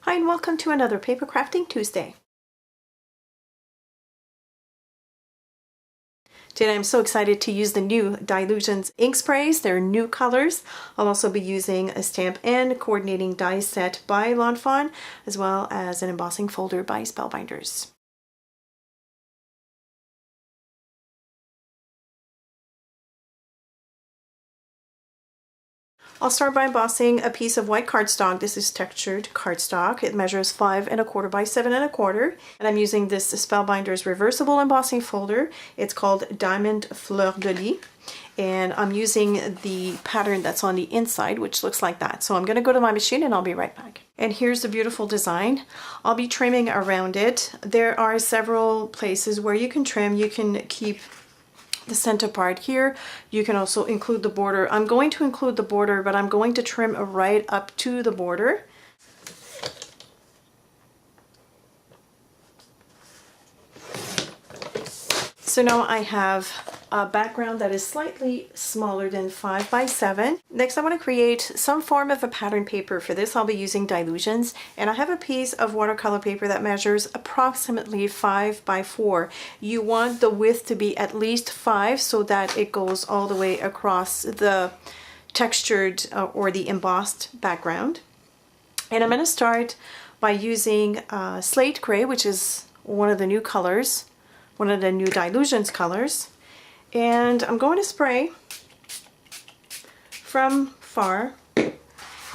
Hi and welcome to another Paper Crafting Tuesday. Today I'm so excited to use the new Dylusions ink sprays. They're new colors. I'll also be using a stamp and coordinating die set by Lawn Fawn, as well as an embossing folder by Spellbinders. I'll start by embossing a piece of white cardstock. This is textured cardstock. It measures 5 1/4 by 7 1/4. And I'm using this Spellbinders reversible embossing folder. It's called Diamond Fleur de Lis. And I'm using the pattern that's on the inside, which looks like that. So I'm going to go to my machine and I'll be right back. And here's the beautiful design. I'll be trimming around it. There are several places where you can trim. You can keep the center part here. You can also include the border. I'm going to include the border, but I'm going to trim right up to the border. So now I have a background that is slightly smaller than 5 by 7. Next I want to create some form of a pattern paper. For this I'll be using Dylusions, and I have a piece of watercolor paper that measures approximately 5 by 4. You want the width to be at least 5 so that it goes all the way across the textured or the embossed background. And I'm going to start by using slate gray, which is one of the new colors, one of the new Dylusions colors. And I'm going to spray from far,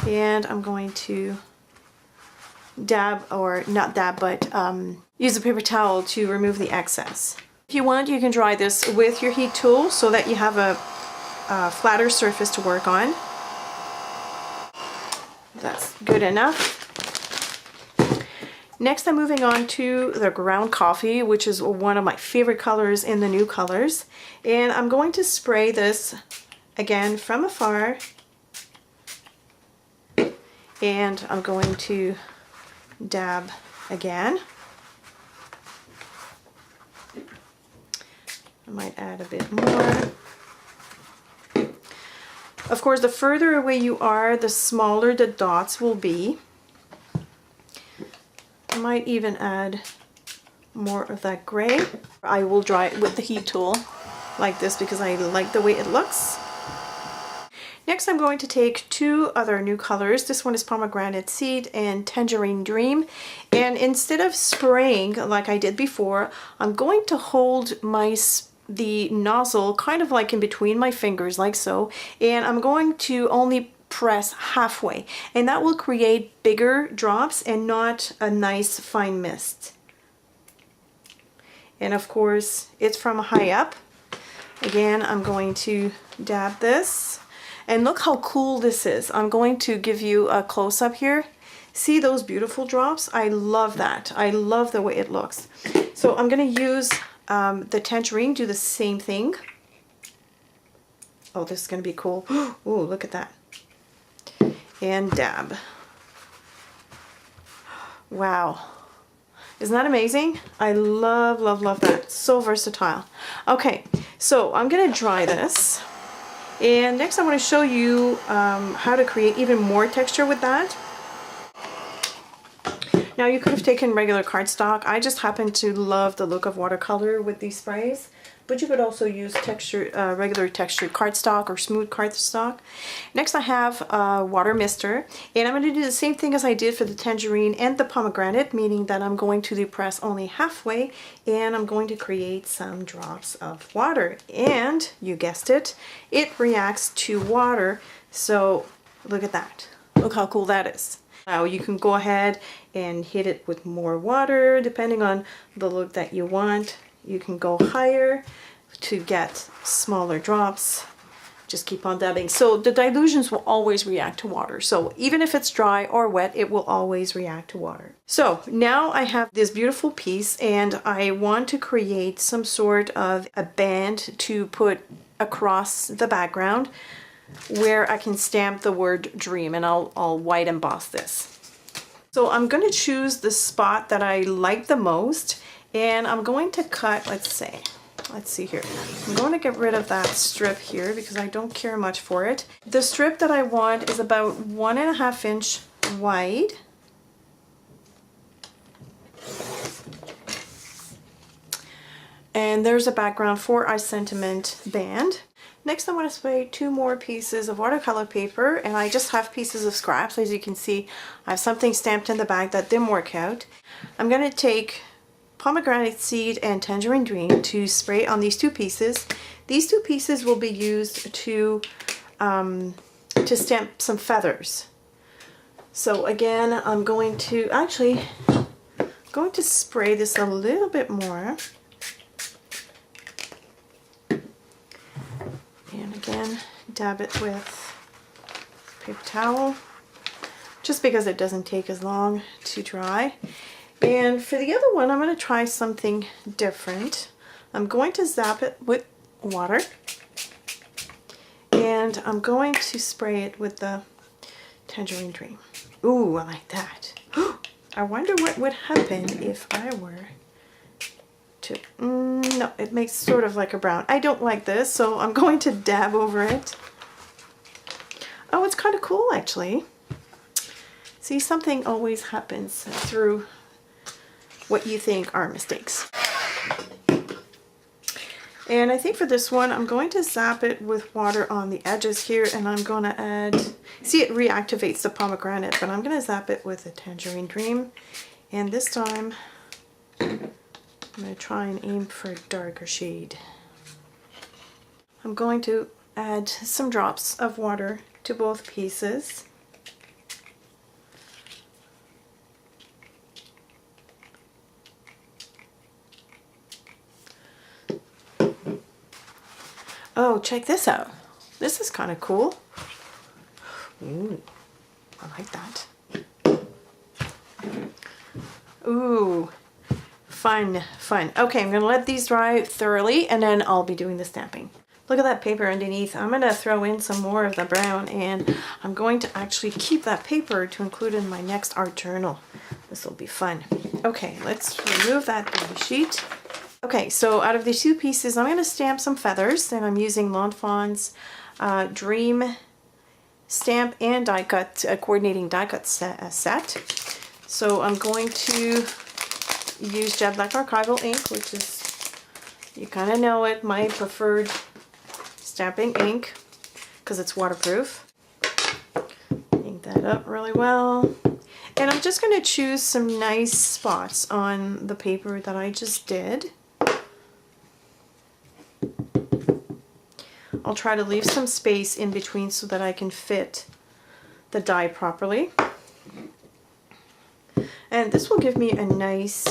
and I'm going to dab, or not dab, but use a paper towel to remove the excess. If you want, you can dry this with your heat tool so that you have a flatter surface to work on. That's good enough. Next, I'm moving on to the ground coffee, which is one of my favorite colors in the new colors. And I'm going to spray this again from afar. And I'm going to dab again. I might add a bit more. Of course, the further away you are, the smaller the dots will be. I might even add more of that gray. I will dry it with the heat tool like this because I like the way it looks. Next I'm going to take two other new colors. This one is Pomegranate Seed and Tangerine Dream. And instead of spraying like I did before, I'm going to hold the nozzle kind of like in between my fingers like so. And I'm going to only press halfway, and that will create bigger drops and not a nice fine mist. And of course it's from high up. Again, I'm going to dab this, and look how cool this is. I'm going to give you a close-up here. See those beautiful drops? I love that. I love the way it looks. So I'm going to use the tangerine, do the same thing. Oh, this is going to be cool. Oh, look at that. And dab. Wow. Isn't that amazing? I love, love, love that. So versatile. Okay, so I'm going to dry this. And next I want to show you how to create even more texture with that. Now you could have taken regular cardstock. I just happen to love the look of watercolor with these sprays. But you could also use regular textured cardstock or smooth cardstock. Next I have a water mister, and I'm going to do the same thing as I did for the tangerine and the pomegranate, meaning that I'm going to depress only halfway, and I'm going to create some drops of water. And you guessed it, it reacts to water. So look at that. Look how cool that is. Now you can go ahead and hit it with more water depending on the look that you want. You can go higher to get smaller drops. Just keep on dabbing. So the Dylusions will always react to water. So even if it's dry or wet, it will always react to water. So now I have this beautiful piece, and I want to create some sort of a band to put across the background where I can stamp the word dream, and I'll white emboss this. So I'm going to choose the spot that I like the most. And I'm going to cut, let's see here. I'm going to get rid of that strip here because I don't care much for it. The strip that I want is about 1.5 inch wide. And there's a background for our sentiment band. Next I'm going to spray 2 more pieces of watercolor paper, and I just have pieces of scraps. As you can see, I have something stamped in the bag that didn't work out. I'm going to take pomegranate seed and tangerine dream to spray on these 2 pieces. These 2 pieces will be used to stamp some feathers. So again, I'm going to spray this a little bit more. And again, dab it with paper towel, just because it doesn't take as long to dry. And for the other one, I'm going to try something different. I'm going to zap it with water, and I'm going to spray it with the tangerine dream. Ooh, I like that. I wonder what would happen if I were to, no, it makes sort of like a brown. I don't like this, so I'm going to dab over it. Oh, it's kind of cool actually. See, something always happens through what you think are mistakes. And I think for this one, I'm going to zap it with water on the edges here, and I'm going to add, see, it reactivates the pomegranate, but I'm going to zap it with a tangerine dream. And this time, I'm going to try and aim for a darker shade. I'm going to add some drops of water to both pieces. Oh, check this out. This is kind of cool. Ooh, I like that. Ooh, fun, fun. Okay, I'm going to let these dry thoroughly, and then I'll be doing the stamping. Look at that paper underneath. I'm going to throw in some more of the brown, and I'm going to actually keep that paper to include in my next art journal. This will be fun. Okay, let's remove that sheet. Okay, so out of these 2 pieces, I'm going to stamp some feathers, and I'm using Lawn Fawn's Dream stamp and die cut, coordinating die cut set. So I'm going to use Jet Black Archival ink, which is, you kind of know it, my preferred stamping ink, because it's waterproof. Ink that up really well. And I'm just going to choose some nice spots on the paper that I just did. I'll try to leave some space in between so that I can fit the die properly. And this will give me a nice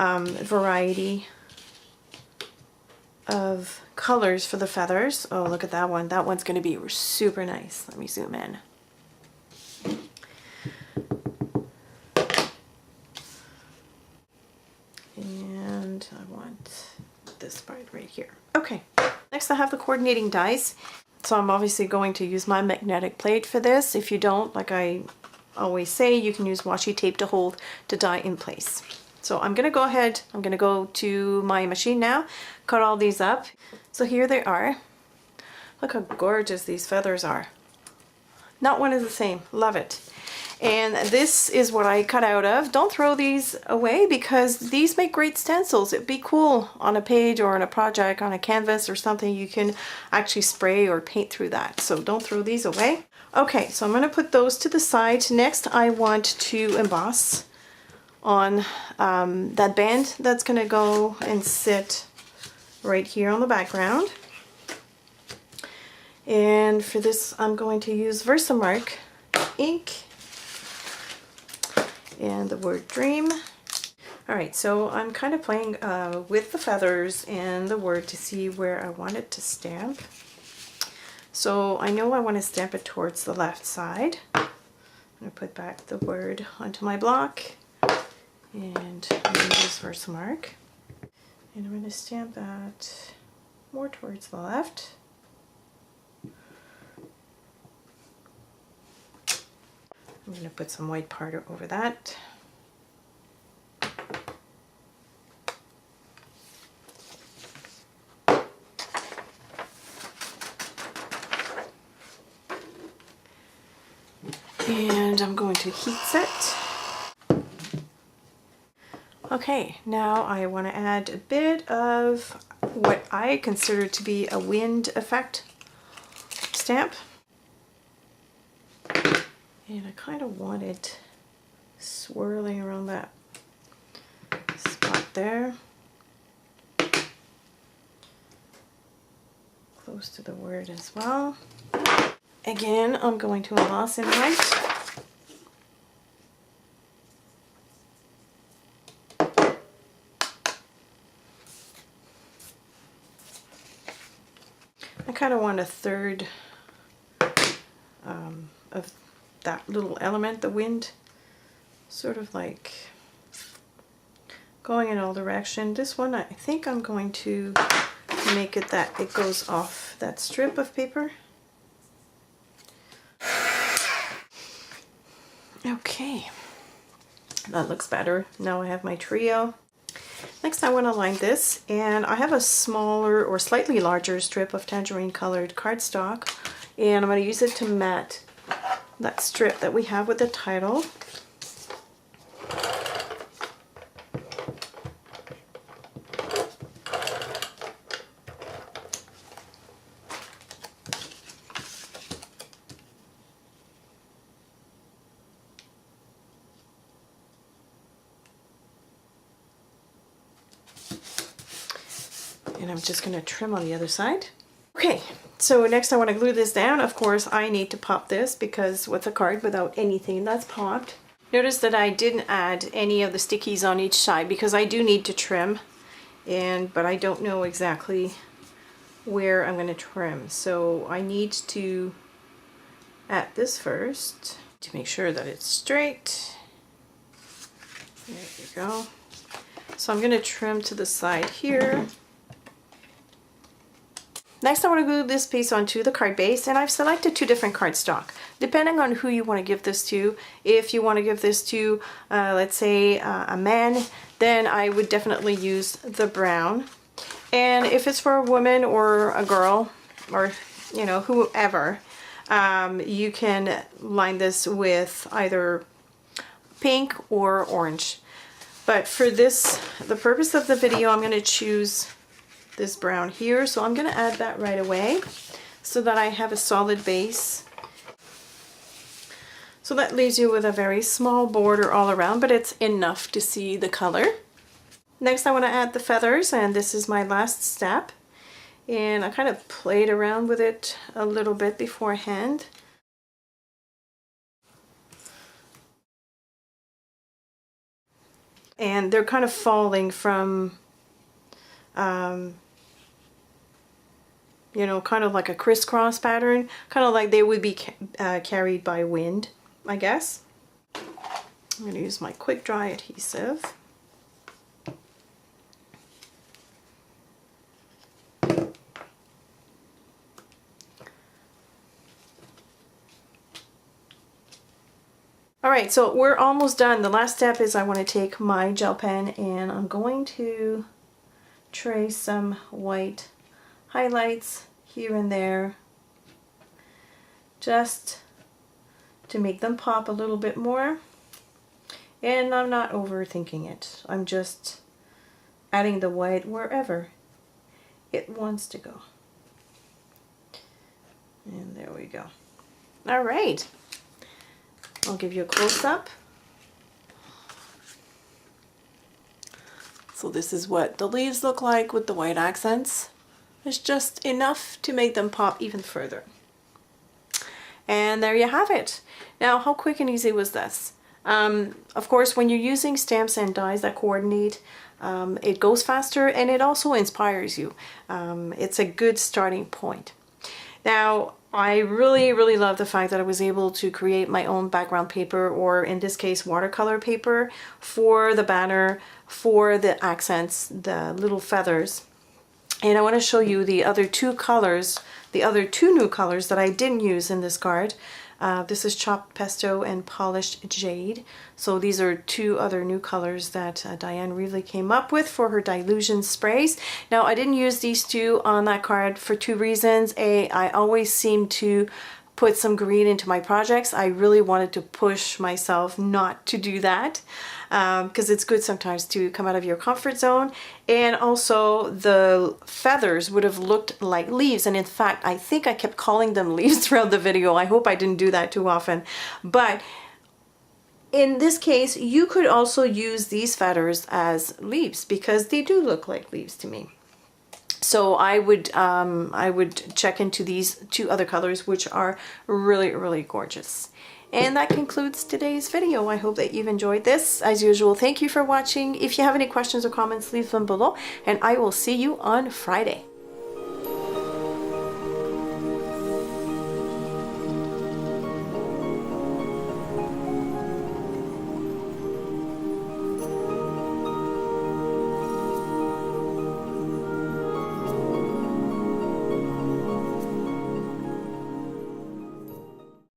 variety of colors for the feathers. Oh, look at that one. That one's going to be super nice. Let me zoom in. And I want this part right here. Okay. Next I have the coordinating dies. So I'm obviously going to use my magnetic plate for this. If you don't, like I always say, you can use washi tape to hold the die in place. So I'm going to go ahead, I'm going to go to my machine now, cut all these up. So here they are. Look how gorgeous these feathers are. Not one is the same. Love it. And this is what I cut out of. Don't throw these away, because these make great stencils. It'd be cool on a page or on a project, on a canvas or something. You can actually spray or paint through that. So don't throw these away. Okay, so I'm going to put those to the side. Next, I want to emboss on that band that's going to go and sit right here on the background. And for this, I'm going to use Versamark ink and the word dream. Alright, so I'm kind of playing with the feathers and the word to see where I want it to stamp. So I know I want to stamp it towards the left side. I'm going to put back the word onto my block, and I'm going to use Versamark. And I'm going to stamp that more towards the left. I'm going to put some white powder over that. And I'm going to heat set. Okay, now I want to add a bit of what I consider to be a wind effect stamp. And I kind of want it swirling around that spot there. Close to the word as well. Again, I'm going to emboss in white. I kind of want a third of that little element, the wind, sort of like going in all direction. This one, I think I'm going to make it that it goes off that strip of paper. Okay, that looks better. Now I have my trio. Next I want to line this, and I have a smaller or slightly larger strip of tangerine colored cardstock, and I'm going to use it to mat that strip that we have with the title. And I'm just going to trim on the other side. Okay, so next I want to glue this down. Of course, I need to pop this because what's a card without anything that's popped? Notice that I didn't add any of the stickies on each side because I do need to trim, but I don't know exactly where I'm going to trim. So I need to add this first to make sure that it's straight. There you go. So I'm going to trim to the side here. Next I want to glue this piece onto the card base, and I've selected two different cardstock depending on who you want to give this to. If you want to give this to let's say a man, then I would definitely use the brown, and if it's for a woman or a girl or you know whoever, you can line this with either pink or orange. But for this, the purpose of the video, I'm going to choose this brown here, so I'm going to add that right away so that I have a solid base. So that leaves you with a very small border all around, but it's enough to see the color. Next I want to add the feathers, and this is my last step, and I kind of played around with it a little bit beforehand. And they're kind of falling from you know, kind of like a crisscross pattern, kind of like they would be carried by wind, I guess. I'm going to use my quick dry adhesive. Alright, so we're almost done. The last step is I want to take my gel pen and I'm going to trace some white highlights here and there just to make them pop a little bit more. And I'm not overthinking it. I'm just adding the white wherever it wants to go. And there we go. All right. I'll give you a close-up. So this is what the leaves look like with the white accents. It's just enough to make them pop even further. And there you have it. Now, how quick and easy was this? Of course, when you're using stamps and dies that coordinate, it goes faster and it also inspires you. It's a good starting point. Now, I really love the fact that I was able to create my own background paper, or in this case watercolor paper, for the banner, for the accents, the little feathers. And I want to show you the other two colors, the other two new colors that I didn't use in this card. This is chopped pesto and polished jade. So these are two other new colors that Diane really came up with for her Dylusions sprays. Now I didn't use these two on that card for two reasons. A, I always seem to put some green into my projects. I really wanted to push myself not to do that, because it's good sometimes to come out of your comfort zone. And also the feathers would have looked like leaves, and in fact I think I kept calling them leaves throughout the video. I hope I didn't do that too often, but in this case you could also use these feathers as leaves because they do look like leaves to me. So I would check into these two other colors, which are really, really gorgeous. And that concludes today's video. I hope that you've enjoyed this. As usual, thank you for watching. If you have any questions or comments, leave them below, and I will see you on Friday.